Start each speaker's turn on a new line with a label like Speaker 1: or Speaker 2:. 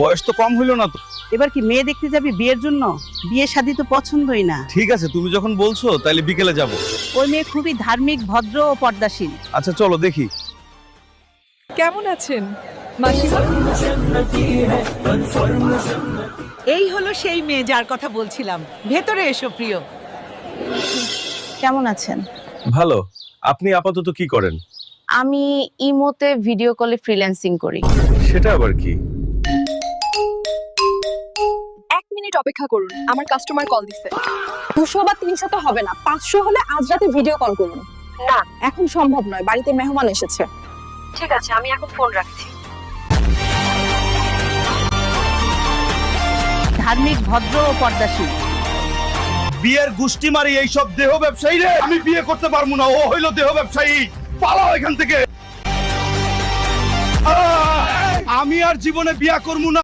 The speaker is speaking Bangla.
Speaker 1: বয়স তো কম হইলো না তো।
Speaker 2: এবার কি মেয়ে দেখতে যাবি বিয়ের জন্য? বিয়ে শাদী তো পছন্দই না।
Speaker 1: ঠিক আছে, তুমি যখন বলছো তাইলে বিকেলে যাব।
Speaker 2: ওই মেয়ে খুবই ধার্মিক, ভদ্র ও পর্দাশীল।
Speaker 1: আচ্ছা চলো দেখি।
Speaker 3: কেমন আছেন মাসিমা?
Speaker 4: এই হলো সেই মেয়ে যার কথা বলছিলাম। ভেতরে এসো প্রিয়।
Speaker 5: কেমন আছেন?
Speaker 1: ভালো। আপনি আপাতত কি করেন?
Speaker 5: আমি ইমোতে ভিডিও কলে ফ্রিল্যান্সিং করি।
Speaker 1: সেটা আবার কি?
Speaker 3: 1 মিনিট অপেক্ষা করুন, আমার কাস্টমার কল দিছে। 200 বা 300 তো হবে না, 500 হলে আজ রাতে ভিডিও কল করুন। না, এখন সম্ভব নয়, বাড়িতে মেহমান এসেছে। ঠিক আছে, আমি এখন ফোন রাখছি।
Speaker 2: ধার্মিক, ভদ্র ও পর্দাশীল।
Speaker 1: বিয়ের গুষ্টি মারি এইসব দেহ ব্যবসায়ী রে আমি বিয়ে করতে পারবো না। ও হইলো দেহ ব্যবসায়ী। পালাও এখান থেকে। আমি আর জীবনে বিয়ে করবো না।